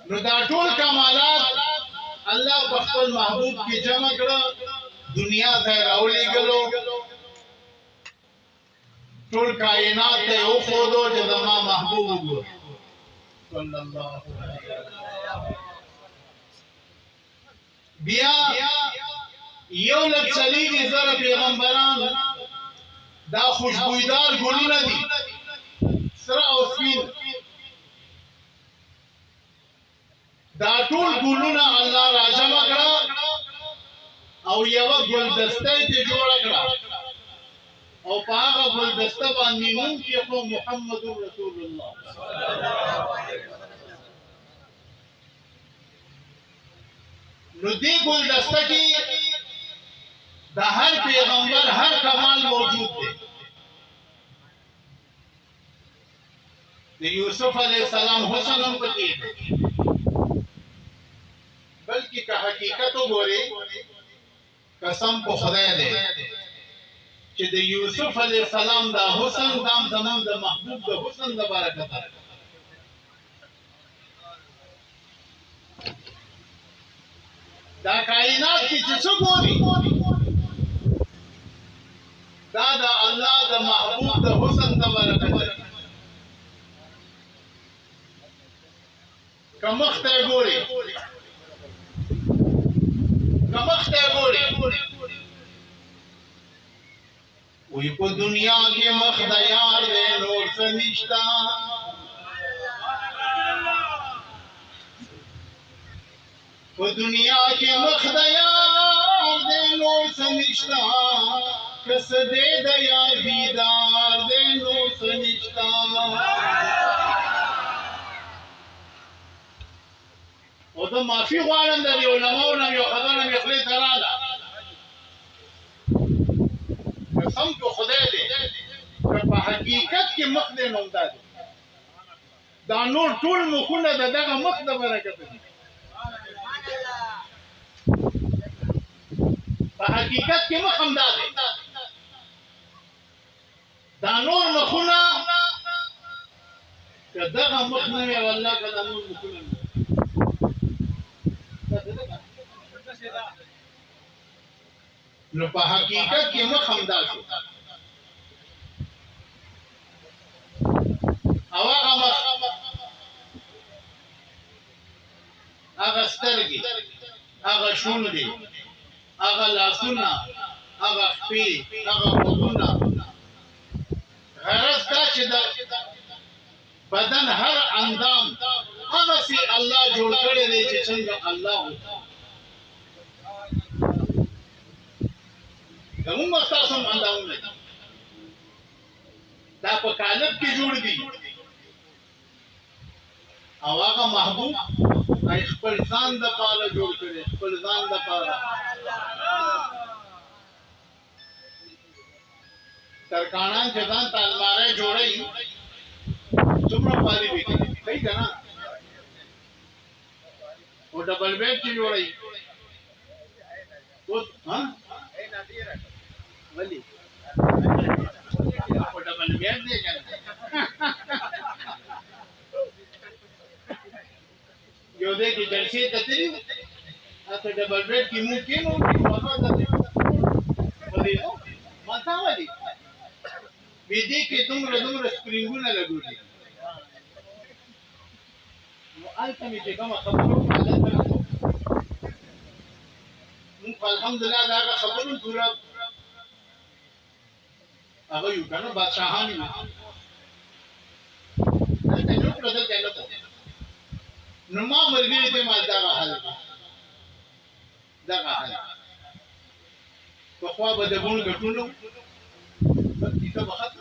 نو دا ټول کمالات الله په خپل محبوب کې جمع کړه دنیا ته راولېږلو ټول کائنات ته وښودو چې زما محبوب وګوره صلی الله علیه وسلم بیا یو لک څلېږي زره پیغمبران دا خوشبویدار ګلونه دي سره او سپین دا ټول ګلونه الله راجمع کړه او یو ګلدسته ته جوړ کړه او په هغه ګلدسته باندې نوم کې خو محمد رسول الله نو دې ګلدسته کې د هر پیغمبر هر کمال موجود دی د یوسف علیہ السلام حسن هم پکې دی بلکې که حقیقت وګورئ قسم په خدای دی چې د یوسف علیہ السلام دا حسن دام زمون د محبوب د حسن د برکت دا کائنات کې چې څه ګوري دا د الله د محبوب د حسن د برکت کمخته ګوري وی په دنیا کې مخ د یار دې نور څه نشتا په دنیا کې مخ د یار دې نور څه نشتا کس دې د یار دیدار دې نور څه نشتا او د معافي غواړم د علماء نه یو خبره مې خپل تراله قسم په خدای دې په حقیقت کې مخ دې نومدا دي دا نور ټول مخونه دغه مخ د برکت دي په حقیقت کې مخ هم دي دا نور مخونه دغه مخ نه وي والله کله نور مخونه نو په حقیقت کې مخ هم داسې او هغه مخ هغه سترګې هغه شونډې هغه لاسونه هغه خپې هغه غوږونه غرض دا چې د بدن هر اندام هغسې الله جوړ کړی دی چې څنګه الله زمون مستاسم اندامونه دا په کالب کې جوړ دي او هغه محبوب خپل ځان د پاره جوړ کړي خپل ځان د پاره ترکانان چې ځان تالماره جوړي څومره پالي وي صحیح کنه او ډبل بیډ چې جوړي او ها ولی او ډبل بیډ دی کنه یو دې کې جلسې ته تیری اته ډبل بیډ کې مو کې نو هغه ته ولی ماته ولی وې دې کې دومره سپرینګونه لګولي نو البته مې چې کومه خبرو نو الحمدلله دا خبرو پورا هغه یو کنه بادشاہان یو ته نو پر دې ته نو ما مرګري ته ما دا حال په خوا به د ګون غټونو کتاب وخت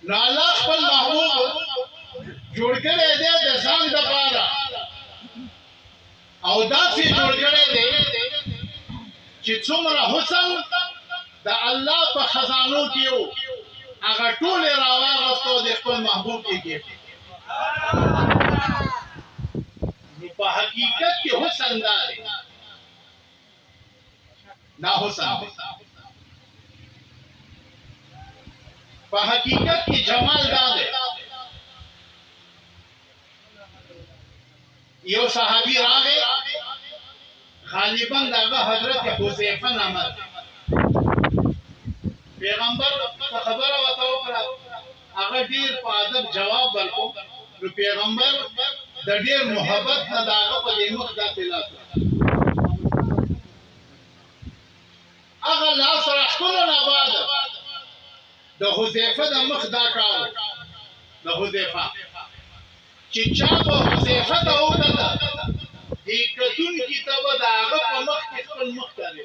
نو الله خپل محبوب جوړ کړی دی د ځان د پاره او داسې جوړ کړی دی چې څومره حسن د الله په خزانو کې وو هغه ټول راواغستو د خپل محبوب کې نو په حقیقت کې حسن دی نا حسن په حقیقت کې جمال دی یو صحابي راغی غالبا دغه حضرت حذیفه نامه پیغمبر خبره وته وکړه هغه ډیر په ادب جواب ورکړ نو پیغمبر د ډیر محبت نه داغه په مخ داسې لاس هغه لاس راښکلو نه بعد د حذیفه د مخ دا کار د حذیفه چې چا په حذیفه ته وکړه دې کتون کتاب داغه په مخ کې خپل مخ کړی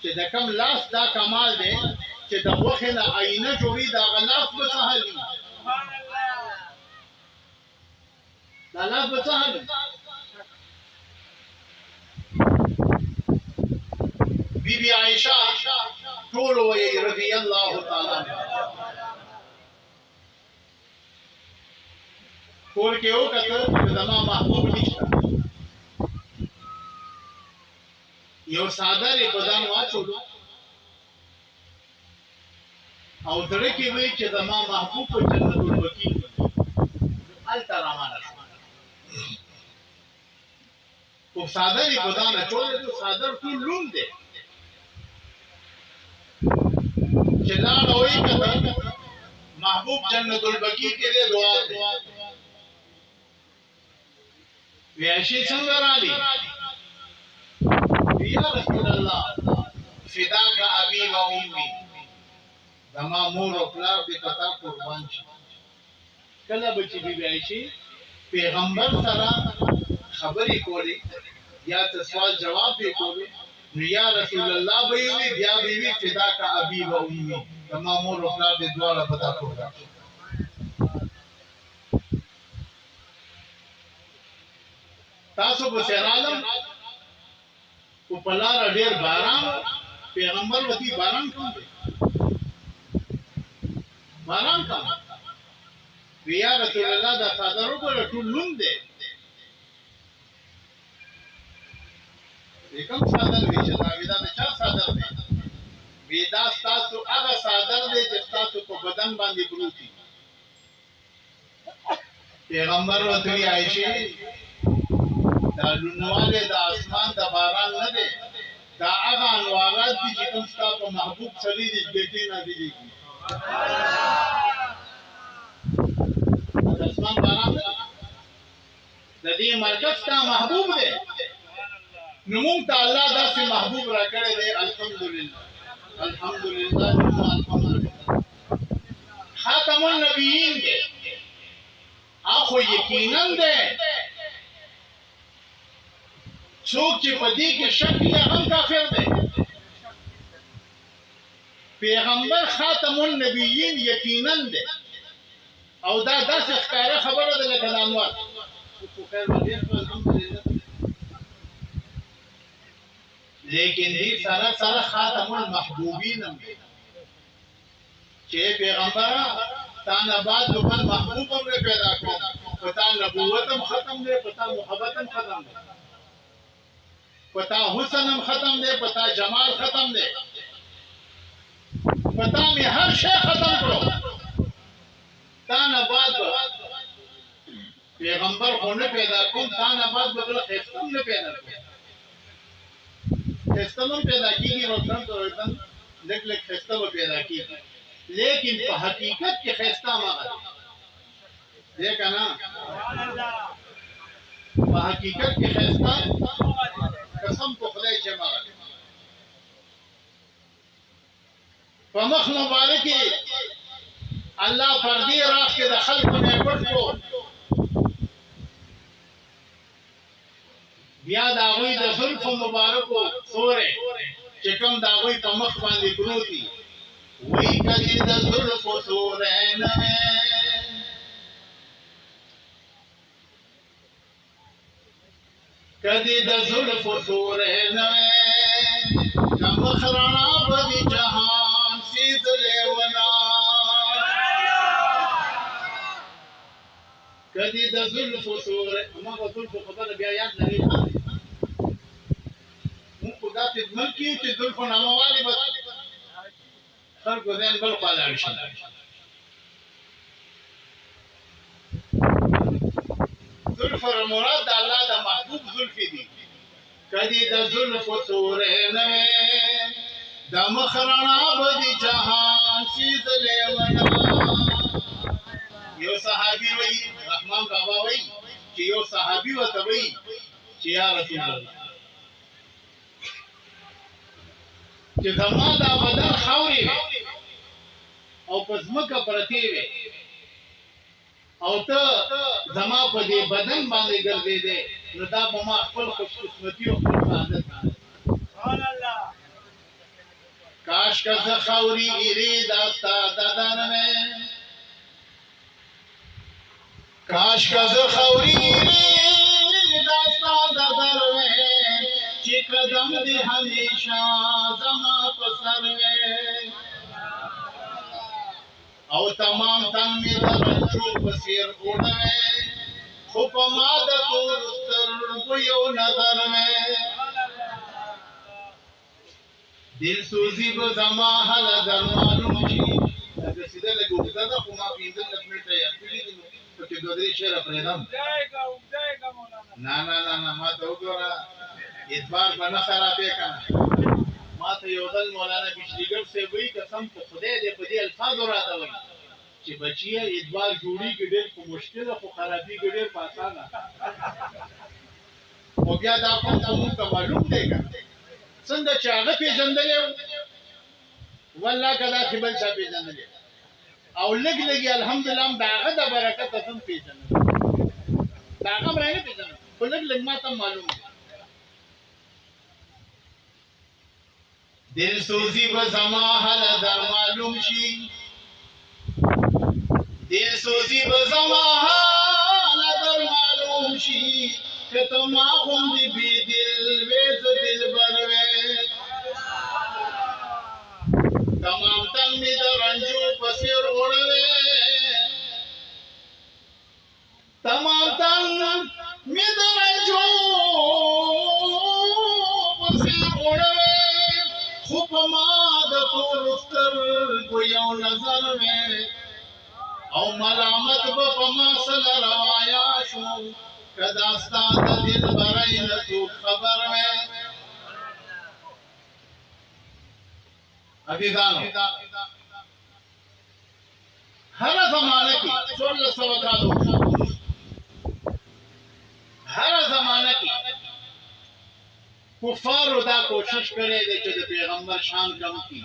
چې د کم لاس دا کمال دی چې د غوښې نه آینه جوړي دا غلاف به سهالي دا لاس به سهالي بی بی عائشہ ټول وی رضی الله تعالی کور کې او کته زما محبوب نشته یو ساده ری پدان واچولو او دره کې وی چې زما محبوب په جنت البقیع ال ترامانه او ساده ری پدان اچولو ته ساده ټول لون دی چې دا وی کته محبوب جنت البقیع کې دعا دی ویاشی څنګه رالی یا رسول الله فداک ابي و امي زما مور او پلار دې پتا قربان شي کله به چې بي شي پیغمبر سره خبرې کولې یا سوال جواب به کولې نو یا رسول الله به وي بیا به وي فداک ابي و امي زما مور او پلار دې دواړه پتا قربان شي تاسو په سرالم او پلار ډیر باران پیغمبر وتی باران کوم باران کا بیا رسول الله دا صادرو پر ټول لوم دی کوم صادر وی چې دا ودا د چا صادر دی ودا تاسو هغه صادر دی چې تاسو په بدن باندې پروتي پیغمبر وتی عائشه دا لونواله د اسمان د باران نه دی دا هغه انوارات دي چې کوم ستاسو په محبوب سړي د بیٹې نه دي د اسمان باران د دې مرکز ته محبوب دی نو مونږ ته الله داسې محبوب راکړی دی الحمدلله الحمدلله الحمدلله خاتم النبیین دی اخو یقینا دی څوک چې په دې کې شک یا هم کافر دی پیغمبر خاتم النبیین یقینا دی او دا داسې ښکاره خبره ده لکه د انوار لیکن دې سره سره خاتم المحبوبین هم دی چې پیغمبر تا نه بعد بل محبوب هم پیدا کړ پتا نبوت هم ختم دی پتا محبت هم ختم دی پتا حسن هم ختم دے پتا جمال ختم دے پتا میں ہر شے ختم کرو تا نباد پیغمبر ہونے پیدا کن تا نباد بغل خیستم نے پیدا کن خیستم پیدا کی گی روشن تو روشن لک لک خیستم پیدا کی گی لیکن پا حقیقت کی خیستم آگا دیکھا نا پا حقیقت کی خیستم قسم کو خدای جمع فمخ مبارکی اللہ پردی راک کے دخل کو نیپٹ کو بیا داغوی دا ظلف مبارکو سورے چکم داغوی پمخ باندی گروتی وی کلی دا ظلف سورے نوے کدی د زلف سورې نوې کم خرانا بدی جهان سید لیونا کدی د زلف سورې ما په زلف خبره بیا یاد لري مو په داسې ملکی چې زلف ناموالي بس خلکو ځین بل خواله شي زلف مراد د الله د محبوب زلف دي کدی د زلف سورې نه د مخرنا بدی جهان سیدلې ونا یو صحابي وی رحمان بابا وی چې یو صحابي وته وی چې یا رسول الله چې زما دا بدن خاوري او پزمکه پرتی وي او ته زما په دې بدن باندې ګرځې دې نو دا به ما خپل خوش قسمتي او خپل عادت سبحان الله کاش که زه خاوري ایری داستا ددن مې کاش که زه خاوري ایری داستا ددن مې چې قدم دې همیشه زما په سر وې او تمام تن می درنچو بسیر اوڑوے خوب مادتو سترگو یو نظر میں دل سوزی بو زما حل در معلوم چی اگر سیده لگو اگزا دا خو ما پیندل لکمیتا یا پیلی دی پکی دو دری شیر اپریدم نا ما تا اگورا ادبار بنا خرابے کنا ما ته یو ځل مولانا بشریګر سے وی قسم په خدای دې په دې الفاظ راته وی چې بچیا ادوار جوړی کې ډېر په مشکل خو خرابي کې ډېر په اسانه او بیا دا په موږ ته معلوم دی څنګه چې هغه پیژندل والله کدا چې بل څه پیژندل او لګي الحمدلله دا هغه د برکت څخه پیژندل دا هغه باندې پیژندل خو لګ ما ته معلوم دی دل سوزی بزما حل در معلوم شی دل سوزی بزما حل در معلوم شی که تو ما خوندی بی دل ویز دل بروے تمام تن می در رنجو پسیر اوڑوے تمام تن می در رنجو پسیر اوڑوے خوب ماد تورستر گویو نظر میں او ملامت بپما سل روایا شو کداستا دل برائی نسو خبر میں عزیزانو ہر زمانہ کی 1600 کالو ہر زمانہ کی کفارو دا کوشش کرے دے چې د پیغمبر شان کم کی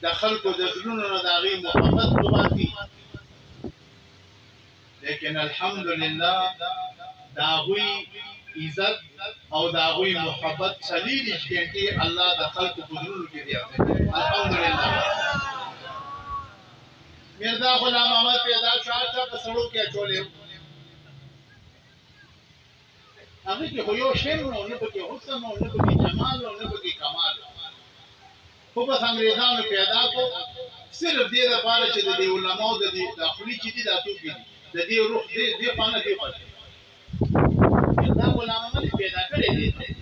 د خلکو د زړونو نه د هغې محبت وباسي لیکن الحمدلله د هغوی عزت او د هغوی محبت 40 غنټې الله د خلکو په زړونو کې دی الحمدلله مرزا غلام احمد پیدا شاه په سړو کې اچولې هغه کې خو یو شی نو نه پکې حسن او نه پکې جمال او نه پکې کمال خو بس انګریزانو پیدا کو صرف دې لپاره چې د علماء د داخلي چې دي د توګه د دې روح دې پانه دی پاتې دا غلام احمد پیدا کړی دی